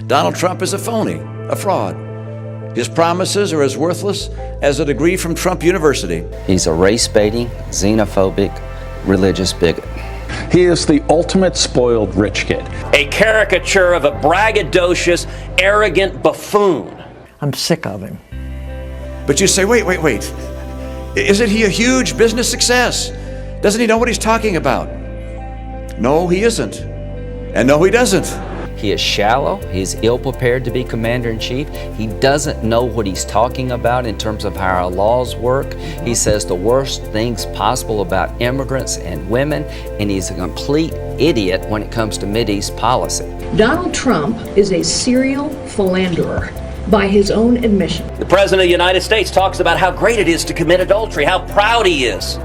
Donald Trump is a phony, a fraud. His promises are as worthless as a degree from Trump University. He's a race-baiting, xenophobic, religious bigot. He is the ultimate spoiled rich kid. A caricature of a braggadocious, arrogant buffoon. I'm sick of him. But you say, wait. Isn't he a huge business success? Doesn't he know what he's talking about? No, he isn't. And no, he doesn't. He is shallow. He's ill-prepared to be commander-in-chief. He doesn't know what he's talking about in terms of how our laws work. He says the worst things possible about immigrants and women, and he's a complete idiot when it comes to Mideast policy. Donald Trump is a serial philanderer, by his own admission. The President of the United States talks about how great it is to commit adultery, how proud he is.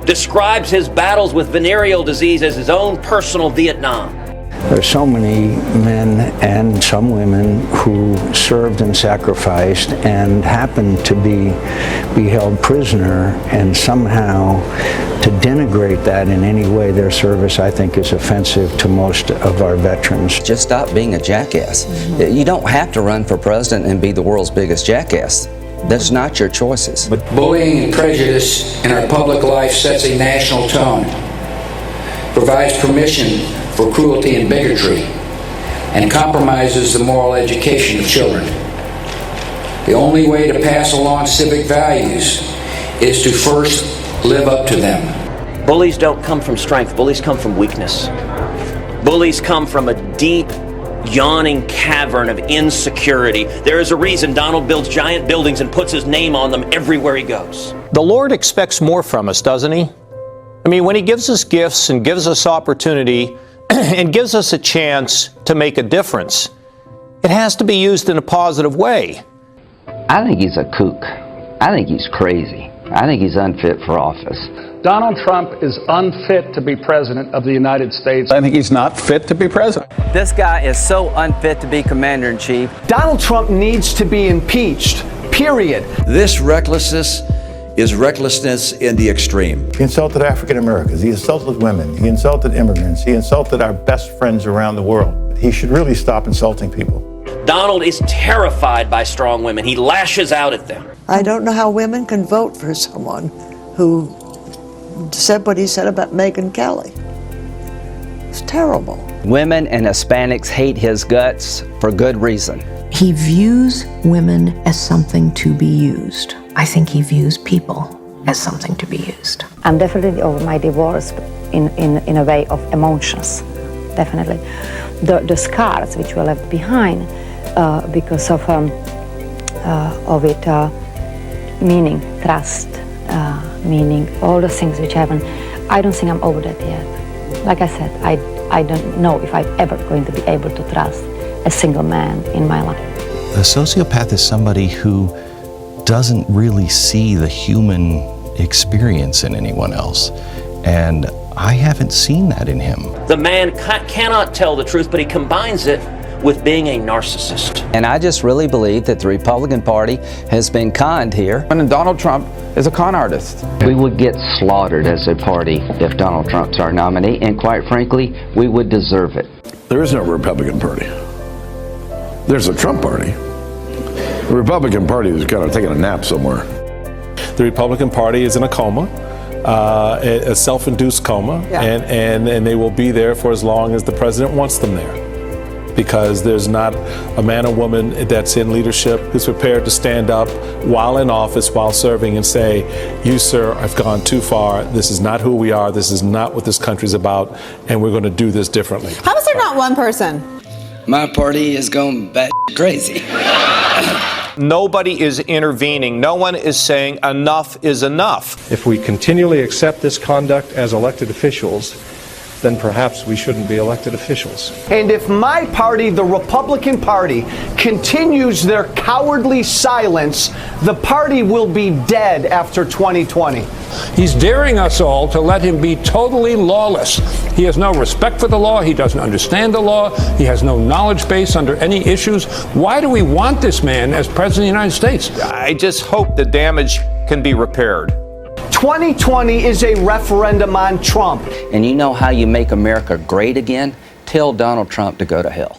Describes his battles with venereal disease as his own personal Vietnam. There are so many men and some women who served and sacrificed and happened to be held prisoner, and somehow to denigrate that in any way, their service, I think, is offensive to most of our veterans. Just stop being a jackass. You don't have to run for president and be the world's biggest jackass. That's not your choices. But bullying and prejudice in our public life sets a national tone, provides permission for cruelty and bigotry, and compromises the moral education of children. The only way to pass along civic values is to first live up to them. Bullies don't come from strength. Bullies come from weakness. Bullies come from a deep, yawning cavern of insecurity. There is a reason Donald builds giant buildings and puts his name on them everywhere he goes. The Lord expects more from us, doesn't he? I mean, when he gives us gifts and gives us opportunity and gives us a chance to make a difference, it has to be used in a positive way. I think he's a kook. I think he's crazy. I think he's unfit for office. Donald Trump is unfit to be president of the United States. I think he's not fit to be president. This guy is so unfit to be commander-in-chief. Donald Trump needs to be impeached, period. This recklessness is recklessness in the extreme. He insulted African Americans, he insulted women, he insulted immigrants, he insulted our best friends around the world. He should really stop insulting people. Donald is terrified by strong women. He lashes out at them. I don't know how women can vote for someone who said what he said about Megyn Kelly. It's terrible. Women and Hispanics hate his guts for good reason. He views women as something to be used. I think he views people as something to be used. I'm definitely over my divorce in a way of emotions, definitely. The scars which were left behind because of it, meaning trust, meaning all the things which happen. I don't think I'm over that yet. Like I said, I don't know if I'm ever going to be able to trust a single man in my life. A sociopath is somebody who doesn't really see the human experience in anyone else. And I haven't seen that in him. The man cannot tell the truth, but he combines it with being a narcissist. And I just really believe that the Republican Party has been conned here. And Donald Trump is a con artist. We would get slaughtered as a party if Donald Trump's our nominee, and quite frankly, we would deserve it. There is no Republican Party. There's a Trump Party. The Republican Party is kind of taking a nap somewhere. The Republican Party is in a coma, a self-induced coma, and they will be there for as long as the president wants them there. Because there's not a man or woman that's in leadership who's prepared to stand up while in office, while serving, and say, you, sir, have gone too far. This is not who we are. This is not what this country's about, and we're going to do this differently. How is there not one person? My party is going bat crazy. Nobody is intervening. No one is saying enough is enough. If we continually accept this conduct as elected officials, then perhaps we shouldn't be elected officials. And if my party, the Republican Party, continues their cowardly silence, the party will be dead after 2020. He's daring us all to let him be totally lawless. He has no respect for the law. He doesn't understand the law. He has no knowledge base under any issues. Why do we want this man as president of the United States? I just hope the damage can be repaired. 2020 is a referendum on Trump. And you know how you make America great again? Tell Donald Trump to go to hell.